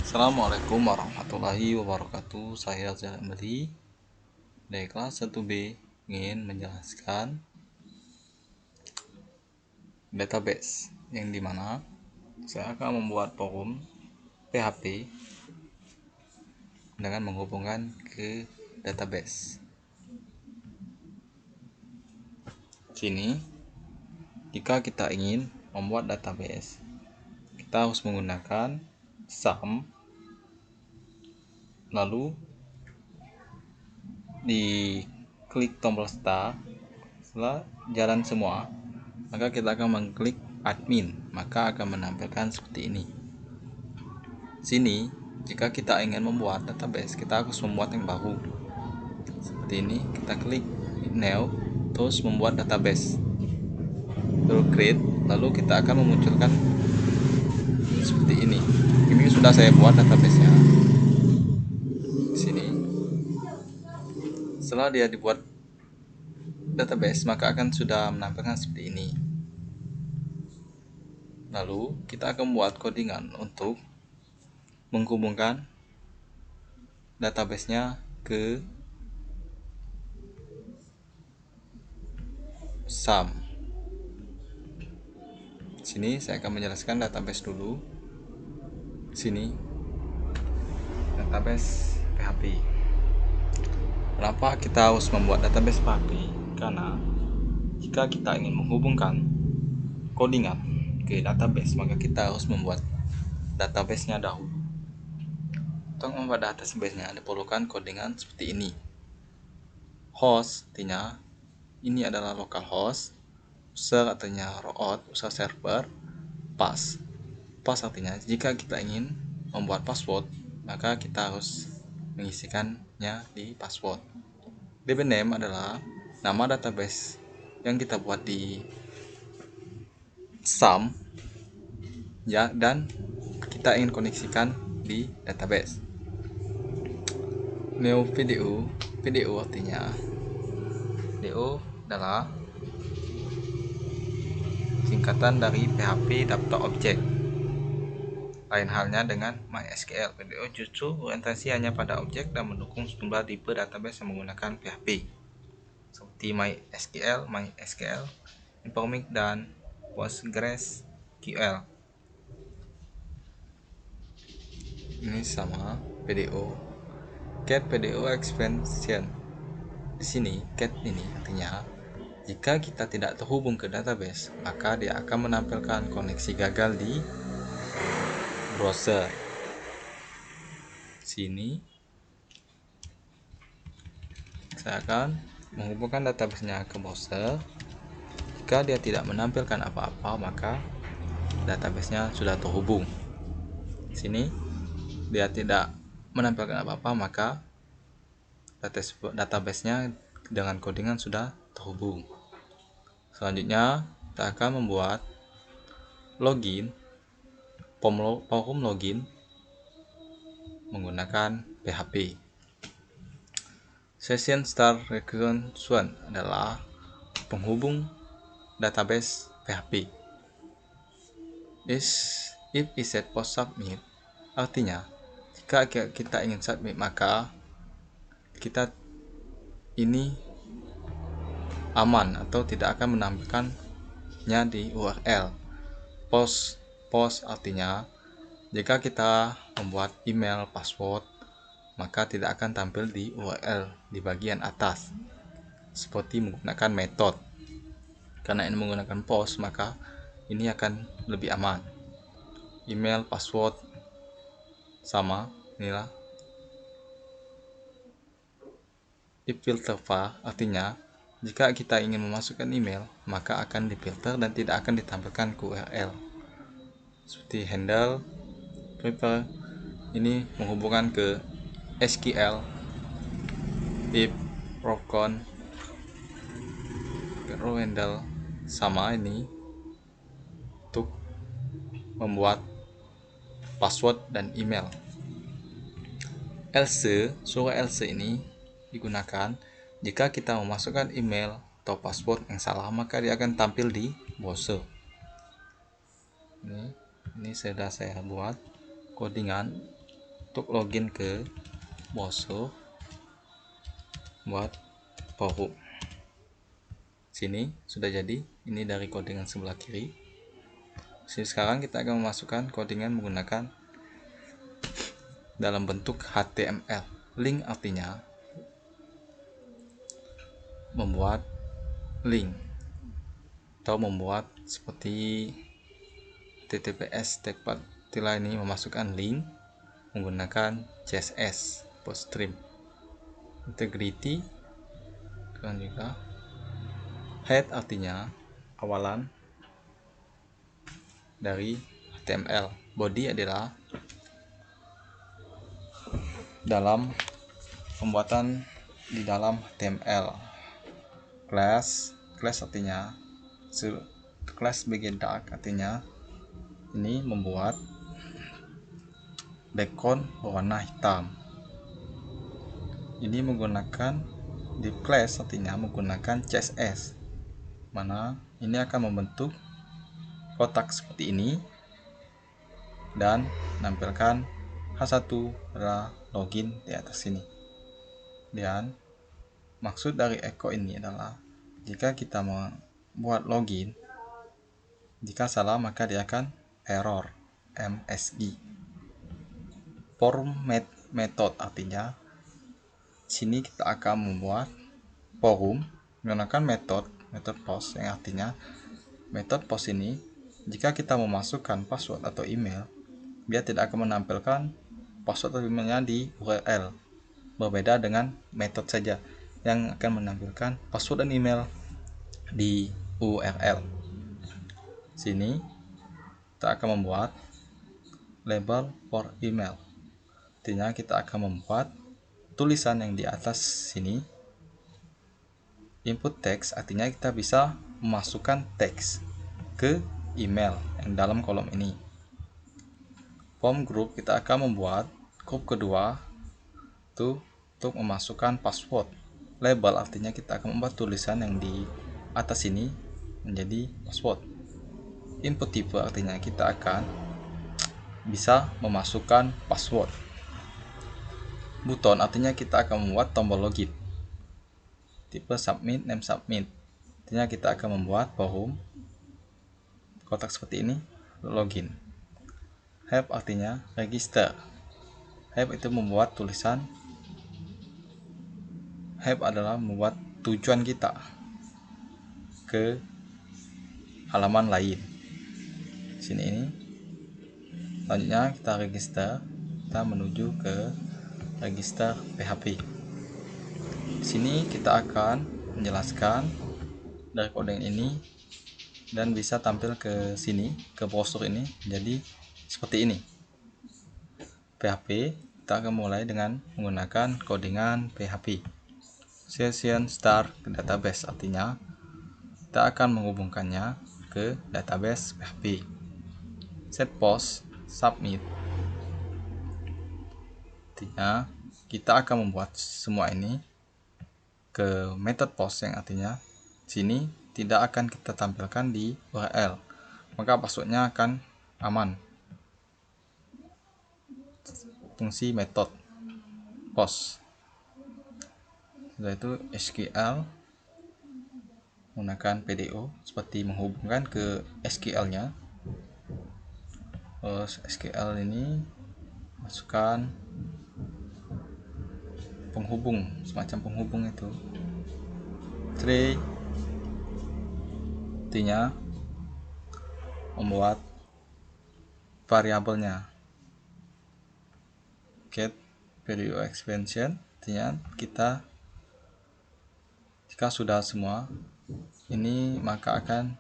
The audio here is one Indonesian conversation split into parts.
Assalamualaikum warahmatullahi wabarakatuh. Saya Zahra Meli dari kelas 1B ingin menjelaskan database yang dimana saya akan membuat forum PHP dengan menghubungkan ke database. Sini, jika kita ingin membuat database, kita harus menggunakan sum, lalu diklik tombol start. Setelah jalan semua, maka kita akan mengklik admin, maka akan menampilkan seperti ini. Sini, jika kita ingin membuat database, kita harus membuat yang baru. Seperti ini, kita klik new, terus membuat database. Lalu create, lalu kita akan memunculkan seperti ini. Ini sudah saya buat database-nya. Sini. Setelah dia dibuat database, maka akan sudah menampilkan seperti ini. Lalu kita akan membuat codingan untuk menghubungkan database-nya ke sum. Sini saya akan menjelaskan database dulu. Sini database PHP. Kenapa kita harus membuat database PHP? Karena jika kita ingin menghubungkan codingan ke database, maka kita harus membuat database-nya dahulu. Untuk membuat database-nya diperlukan codingan seperti ini. Host artinya ini adalah localhost, user artinya root, user server, pass. Pass artinya jika kita ingin membuat password, maka kita harus mengisikannya di password. DB name adalah nama database yang kita buat di sum, ya, dan kita ingin koneksikan di database. New PDU, PDU artinya PDU adalah singkatan dari PHP daftar objek. Lain halnya dengan MySQL, PDU justru orientasi hanya pada objek dan mendukung sejumlah tipe database yang menggunakan PHP seperti MySQL, Informix, dan PostgreSQL. Ini sama PDO. Get PDO expansion. Di sini get ini artinya jika kita tidak terhubung ke database, maka dia akan menampilkan koneksi gagal di browser. Sini saya akan menghubungkan database-nya ke browser. Jika dia tidak menampilkan apa-apa, maka database-nya sudah terhubung. Sini dia tidak menampilkan apa-apa, maka database-nya dengan codingan sudah terhubung. Selanjutnya kita akan membuat login, forum login menggunakan PHP. Session start requisition adalah penghubung database PHP. If is set post submit artinya jika kita ingin submit, maka kita ini aman atau tidak akan menampilkannya di URL. Post artinya jika kita membuat email password, maka tidak akan tampil di URL di bagian atas seperti menggunakan metode. Karena ini menggunakan post, maka ini akan lebih aman. Email password sama, inilah. If filter far artinya jika kita ingin memasukkan email, maka akan difilter dan tidak akan ditampilkan ke URL. Seperti handle, prepare, ini menghubungkan ke SQL. If Procon, row handle sama ini untuk membuat password dan email. Else, surah else ini digunakan jika kita memasukkan email atau password yang salah, maka dia akan tampil di browser. Ini sudah saya buat codingan untuk login ke browser buat forum. Sini sudah jadi, ini dari codingan sebelah kiri. Sekarang kita akan memasukkan codingan menggunakan dalam bentuk HTML. Link artinya membuat link atau membuat seperti TTPS tag ini memasukkan link menggunakan CSS post stream. Integrity dan juga head artinya awalan dari HTML. Body adalah dalam pembuatan di dalam HTML. Class artinya class bagian dark artinya ini membuat background berwarna hitam. Ini menggunakan div class artinya menggunakan CSS, mana ini akan membentuk kotak seperti ini dan menampilkan H1 adalah login di atas sini. Dan maksud dari echo ini adalah jika kita membuat login, jika salah maka dia akan error MSI. Format method artinya sini kita akan membuat forum menggunakan metode post, yang artinya metode post ini jika kita memasukkan password atau email, dia tidak akan menampilkan password atau emailnya di URL. Berbeda dengan metode saja yang akan menampilkan password dan email di URL. Sini kita akan membuat label for email. Artinya kita akan membuat tulisan yang di atas sini. Input text artinya kita bisa memasukkan teks ke email yang dalam kolom ini. Form group kita akan membuat grup kedua itu untuk memasukkan password. Label artinya kita akan membuat tulisan yang di atas ini menjadi password. Input type artinya kita akan bisa memasukkan password. Button artinya kita akan membuat tombol login. Tipe submit, name submit artinya kita akan membuat forum kotak seperti ini, login. Help artinya register. Help itu membuat tulisan. Help adalah membuat tujuan kita ke halaman lain. Sini ini. Selanjutnya kita register, kita menuju ke register PHP. Di sini kita akan menjelaskan dari kode ini dan bisa tampil ke sini, ke browser ini jadi seperti ini. PHP kita akan mulai dengan menggunakan codingan PHP. Session start database artinya kita akan menghubungkannya ke database PHP. Set post submit artinya kita akan membuat semua ini ke method post, yang artinya sini tidak akan kita tampilkan di URL, maka passwordnya akan aman. Fungsi method post setelah itu SQL menggunakan PDO seperti menghubungkan ke SQL nya. SQL ini masukkan penghubung, semacam penghubung itu. Tree artinya membuat variabelnya. Get PDO expansion artinya kita jika sudah semua ini maka akan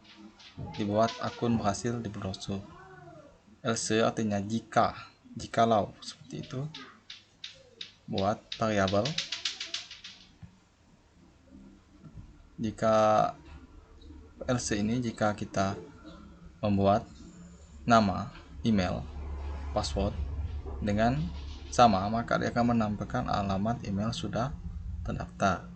dibuat akun berhasil di browser. Else artinya jikalau seperti itu, buat variabel. Jika else ini jika kita membuat nama, email, password dengan sama, maka dia akan menampilkan alamat email sudah terdaftar.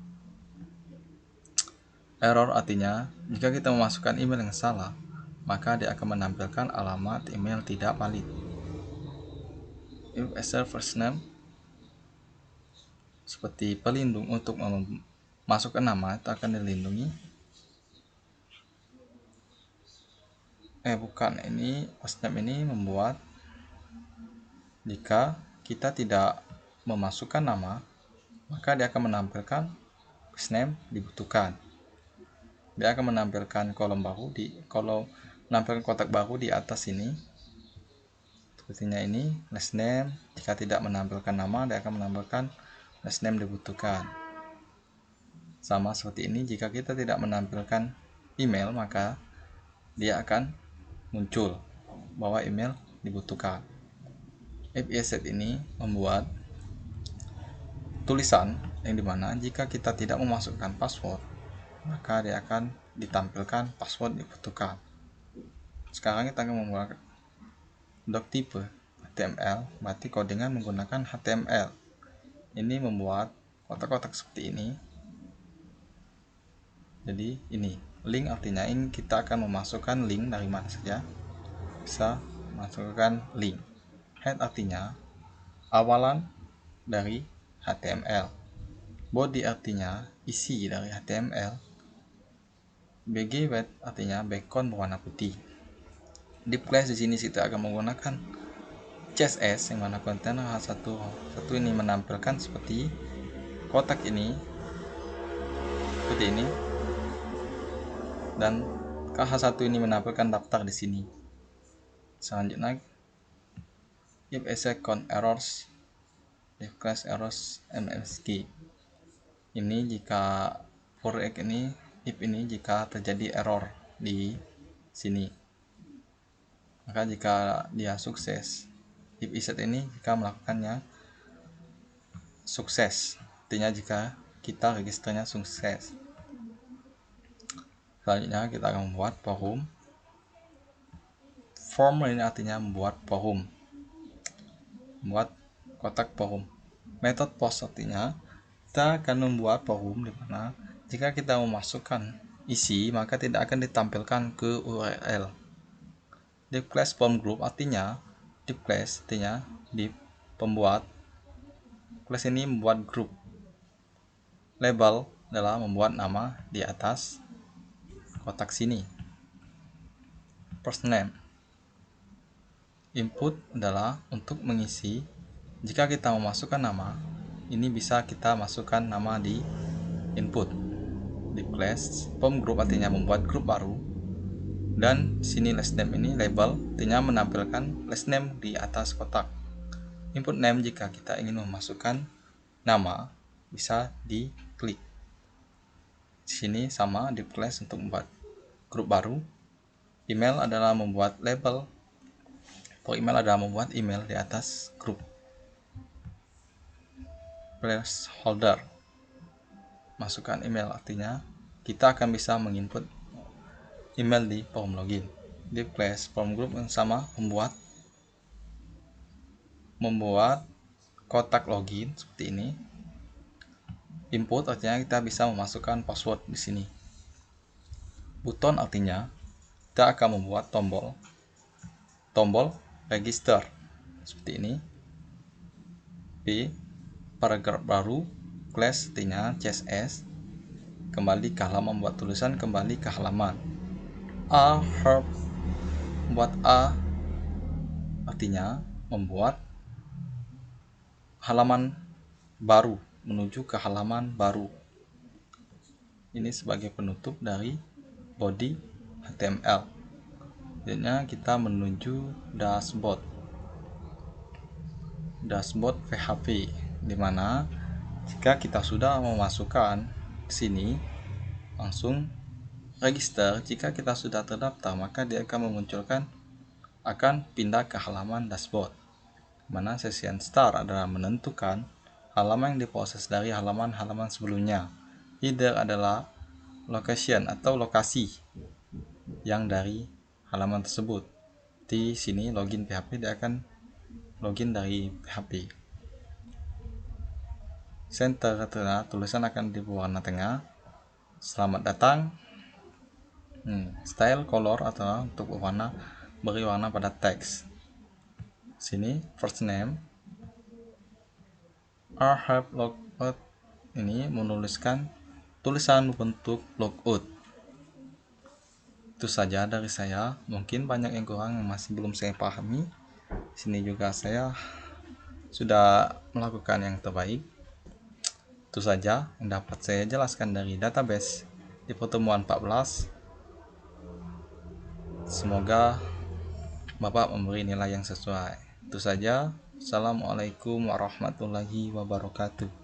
Error artinya jika kita memasukkan email yang salah, maka dia akan menampilkan alamat email tidak valid. if SL first name seperti pelindung untuk masukkan nama itu akan dilindungi. Ini first name ini membuat jika kita tidak memasukkan nama, maka dia akan menampilkan first name dibutuhkan. Dia akan menampilkan menampilkan kotak baru di atas ini. Sepertinya ini last name. Jika tidak menampilkan nama, dia akan menampilkan last name dibutuhkan. Sama seperti ini, jika kita tidak menampilkan email, maka dia akan muncul bahwa email dibutuhkan. If ESET ini membuat tulisan yang dimana jika kita tidak memasukkan password, maka dia akan ditampilkan password dibutuhkan. Sekarang kita akan membuat doc type HTML, berarti codingan menggunakan HTML. Ini membuat kotak-kotak seperti ini. Jadi ini link, artinya ini kita akan memasukkan link dari mana saja, bisa masukkan link. Head artinya awalan dari HTML. Body artinya isi dari HTML. BG artinya background berwarna putih. Deep class di sini kita akan menggunakan CSS yang mana kontainer H1 ini menampilkan seperti kotak ini, seperti ini, dan KH1 ini menampilkan daftar di sini. Selanjutnya if second errors, if class errors MSG. Ini jika for ini, if ini jika terjadi error di sini. Maka jika dia sukses, if ESET ini jika melakukannya sukses, artinya jika kita registernya sukses. Selanjutnya kita akan membuat forum. Form ini artinya membuat forum, membuat kotak forum. Method post artinya kita akan membuat forum di mana jika kita memasukkan isi maka tidak akan ditampilkan ke URL. Deep class form group artinya deep class artinya deep pembuat. Class ini membuat grup. Label adalah membuat nama di atas kotak sini. First name. Input adalah untuk mengisi. Jika kita memasukkan nama, ini bisa kita masukkan nama di input. Di class form group artinya membuat grup baru, dan sini last name ini label artinya menampilkan last name di atas kotak. Input name jika kita ingin memasukkan nama, bisa diklik. Di sini sama di class untuk membuat grup baru. Email adalah membuat label. For email adalah membuat email di atas grup. Placeholder, masukkan email artinya kita akan bisa menginput email di form login. Di class form group yang sama membuat kotak login seperti ini. Input artinya kita bisa memasukkan password di sini. Button artinya kita akan membuat tombol register seperti ini. P, paragraf baru. Class artinya CSS, kembali ke halaman, membuat tulisan kembali ke halaman. A, herb, membuat A artinya membuat halaman baru, menuju ke halaman baru. Ini sebagai penutup dari body HTML. Jadinya kita menuju dashboard PHP, dimana jika kita sudah memasukkan ke sini langsung register. Jika kita sudah terdaftar, maka dia akan pindah ke halaman dashboard, mana session start adalah menentukan halaman yang diproses dari halaman-halaman sebelumnya. Header adalah location atau lokasi yang dari halaman tersebut. Di sini login PHP, dia akan login dari PHP. Center adalah tulisan akan berwarna tengah. Selamat datang. Style color atau untuk beri warna pada teks. Sini first name I have logout ini menuliskan tulisan bentuk logout. Itu saja dari saya. Mungkin banyak yang kurang yang masih belum saya pahami. Sini juga saya sudah melakukan yang terbaik. Itu saja yang dapat saya jelaskan dari database di pertemuan 14. Semoga Bapak memberi nilai yang sesuai. Itu saja. Assalamualaikum warahmatullahi wabarakatuh.